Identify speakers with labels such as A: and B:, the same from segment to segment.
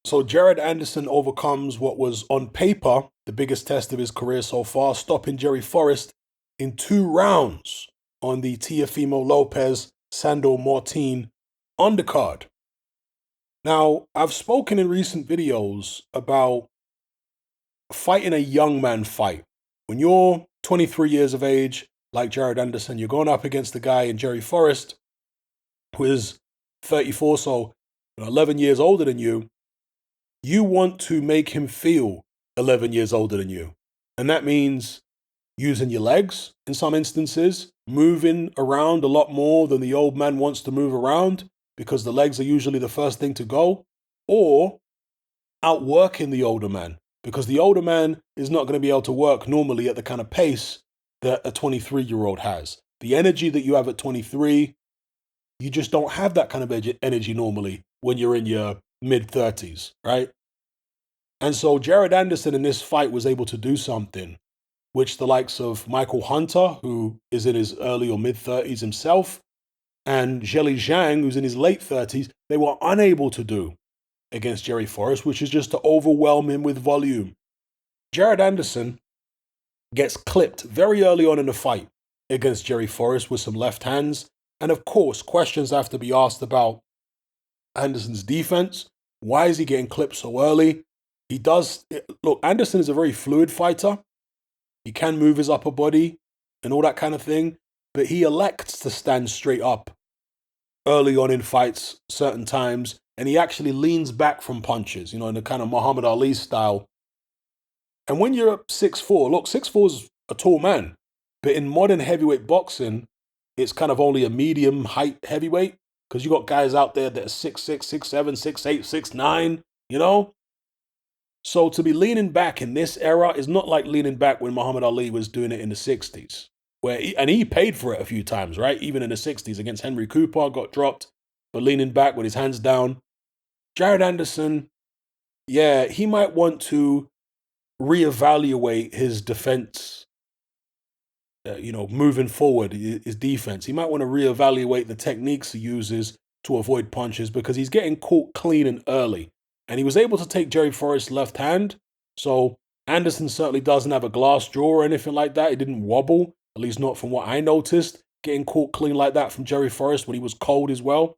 A: So Jared Anderson overcomes what was on paper the biggest test of his career so far, stopping Jerry Forrest in 2 rounds on the Teofimo Lopez Sandor Martin undercard. Now, I've spoken in recent videos about fighting a young man fight. When you're 23 years of age, like Jared Anderson, you're going up against the guy in Jerry Forrest, who is 34, so 11 years older than you. You want to make him feel 11 years older than you. And that means using your legs in some instances, moving around a lot more than the old man wants to move around because the legs are usually the first thing to go, or outworking the older man because the older man is not going to be able to work normally at the kind of pace that a 23-year-old has. The energy that you have at 23, you just don't have that kind of energy normally when you're in your mid 30s, right? And so Jared Anderson in this fight was able to do something which the likes of Michael Hunter, who is in his early or mid 30s himself, and Zheli Zhang, who's in his late 30s, they were unable to do against Jerry Forrest, which is just to overwhelm him with volume. Jared Anderson gets clipped very early on in the fight against Jerry Forrest with some left hands. And of course, questions have to be asked about Anderson's defense. Why is he getting clipped so early? Look, Anderson is a very fluid fighter. He can move his upper body and all that kind of thing, but he elects to stand straight up early on in fights, certain times, and he actually leans back from punches, in the kind of Muhammad Ali style. And when you're 6'4", look, 6'4" is a tall man, but in modern heavyweight boxing, it's kind of only a medium height heavyweight because you got guys out there that are 6'6", 6'7", 6'8", 6'9", So to be leaning back in this era is not like leaning back when Muhammad Ali was doing it in the 60s, and he paid for it a few times, right? Even in the 60s against Henry Cooper, got dropped, but leaning back with his hands down. Jared Anderson, yeah, he might want to reevaluate his defense, moving forward, his defense. He might want to reevaluate the techniques he uses to avoid punches because he's getting caught clean and early. And he was able to take Jerry Forrest's left hand. So Anderson certainly doesn't have a glass jaw or anything like that. He didn't wobble, at least not from what I noticed, getting caught clean like that from Jerry Forrest when he was cold as well.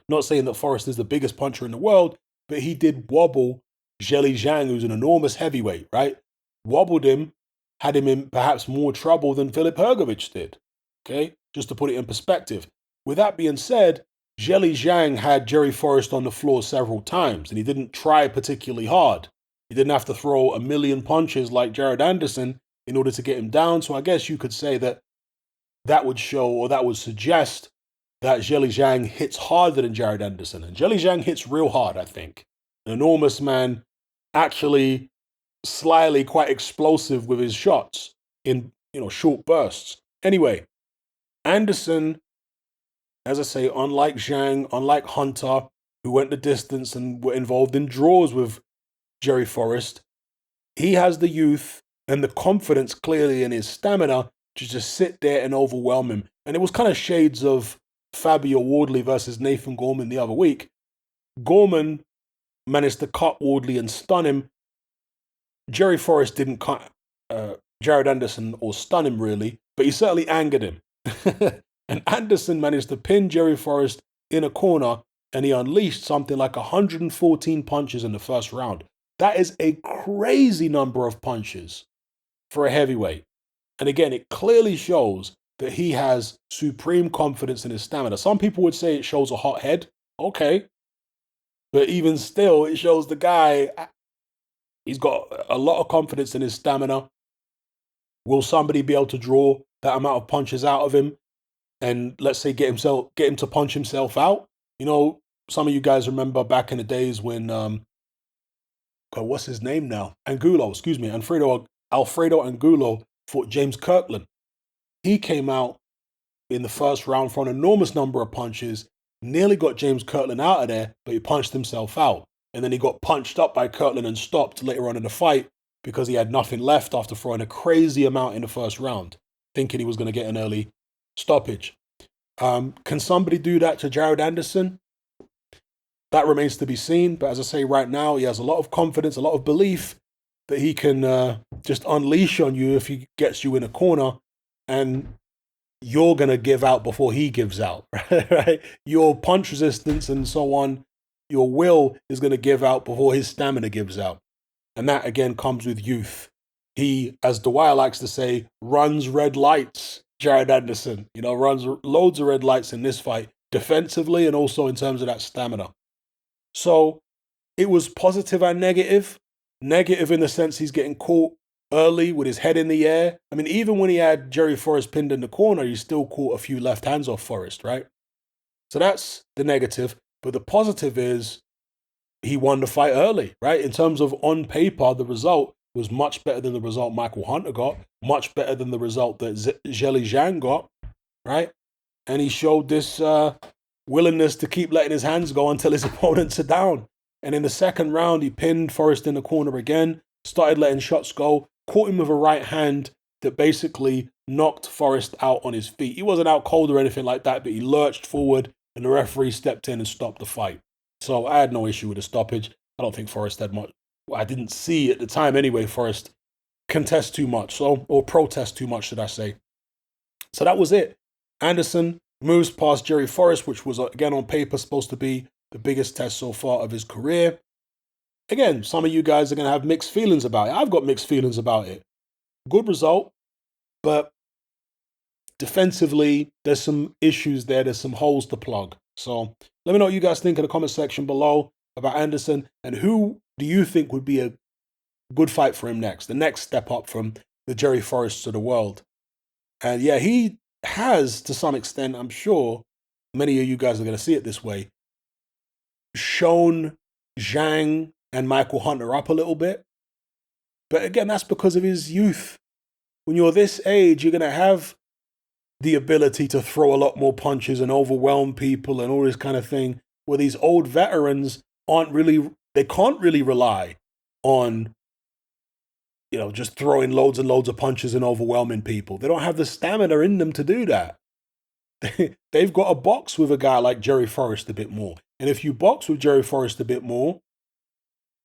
A: Not saying that Forrest is the biggest puncher in the world, but he did wobble Zheli Zhang, who's an enormous heavyweight, right? Wobbled him, had him in perhaps more trouble than Filip Hrgović did. Okay, just to put it in perspective. With that being said, Zheli Zhang had Jerry Forrest on the floor several times, and he didn't try particularly hard. He didn't have to throw a million punches like Jared Anderson in order to get him down. So I guess you could say that would show, or that would suggest, that Zheli Zhang hits harder than Jared Anderson. And Zheli Zhang hits real hard, I think. An enormous man, actually slyly quite explosive with his shots in short bursts. Anyway, Anderson, as I say, unlike Zhang, unlike Hunter, who went the distance and were involved in draws with Jerry Forrest, he has the youth and the confidence clearly in his stamina to just sit there and overwhelm him. And it was kind of shades of Fabio Wardley versus Nathan Gorman the other week. Gorman managed to cut Wardley and stun him. Jerry Forrest didn't cut Jared Anderson or stun him really, but he certainly angered him. And Anderson managed to pin Jerry Forrest in a corner, and he unleashed something like 114 punches in the first round. That is a crazy number of punches for a heavyweight. And again, it clearly shows that he has supreme confidence in his stamina. Some people would say it shows a hot head. Okay. But even still, it shows the guy, he's got a lot of confidence in his stamina. Will somebody be able to draw that amount of punches out of him and, let's say, get him to punch himself out? Some of you guys remember back in the days when, what's his name now? Alfredo Angulo fought James Kirkland. He came out in the first round for an enormous number of punches, nearly got James Kirkland out of there, but he punched himself out. And then he got punched up by Kirkland and stopped later on in the fight because he had nothing left after throwing a crazy amount in the first round, thinking he was going to get an early stoppage. Can somebody do that to Jared Anderson? that remains to be seen. But as I say, right now, he has a lot of confidence, a lot of belief that he can just unleash on you if he gets you in a corner, and you're going to give out before he gives out, right? Your punch resistance and so on, your will is going to give out before his stamina gives out. And that, again, comes with youth. He, as Dwyer likes to say, runs red lights, Jared Anderson. Runs loads of red lights in this fight, defensively and also in terms of that stamina. So it was positive and negative. Negative in the sense he's getting caught early with his head in the air. I mean, even when he had Jerry Forrest pinned in the corner, he still caught a few left hands off Forrest, right? So that's the negative. But the positive is he won the fight early, right? In terms of on paper, the result was much better than the result Michael Hunter got, much better than the result that Zheli Zhang got, right? And he showed this willingness to keep letting his hands go until his opponents are down. And in the second round, he pinned Forrest in the corner again, started letting shots go, caught him with a right hand that basically knocked Forrest out on his feet. He wasn't out cold or anything like that, but he lurched forward and the referee stepped in and stopped the fight. So I had no issue with the stoppage. I don't think Forrest had much. I didn't see at the time anyway, Forrest contest too much, or protest too much, should I say. So that was it. Anderson moves past Jerry Forrest, which was, again, on paper supposed to be the biggest test so far of his career. Again, some of you guys are going to have mixed feelings about it. I've got mixed feelings about it. Good result, but defensively, there's some issues there. There's some holes to plug. So let me know what you guys think in the comment section below about Anderson, and who do you think would be a good fight for him next, the next step up from the Jerry Forrests of the world. And yeah, he has, to some extent, I'm sure many of you guys are going to see it this way, shown Zhang and Michael Hunter up a little bit. But again, that's because of his youth. When you're this age, you're going to have the ability to throw a lot more punches and overwhelm people and all this kind of thing, where these old veterans they can't really rely on, just throwing loads and loads of punches and overwhelming people. They don't have the stamina in them to do that. They've got to box with a guy like Jerry Forrest a bit more. And if you box with Jerry Forrest a bit more,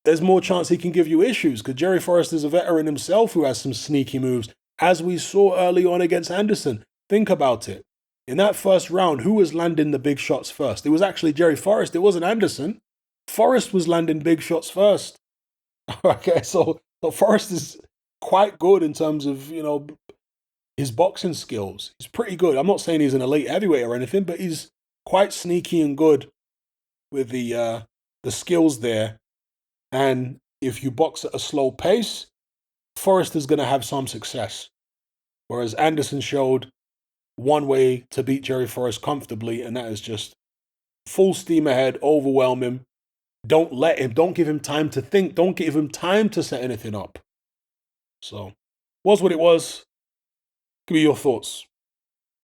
A: there's more chance he can give you issues, because Jerry Forrest is a veteran himself who has some sneaky moves, as we saw early on against Anderson. Think about it. In that first round, who was landing the big shots first? It was actually Jerry Forrest. It wasn't Anderson. Forrest was landing big shots first. Okay, so Forrest is quite good in terms of, his boxing skills. He's pretty good. I'm not saying he's an elite heavyweight or anything, but he's quite sneaky and good with the skills there. And if you box at a slow pace, Forrest is going to have some success. Whereas Anderson showed one way to beat Jerry Forrest comfortably, and that is just full steam ahead, overwhelm him. Don't give him time to think. Don't give him time to set anything up. So, was what it was. Give me your thoughts.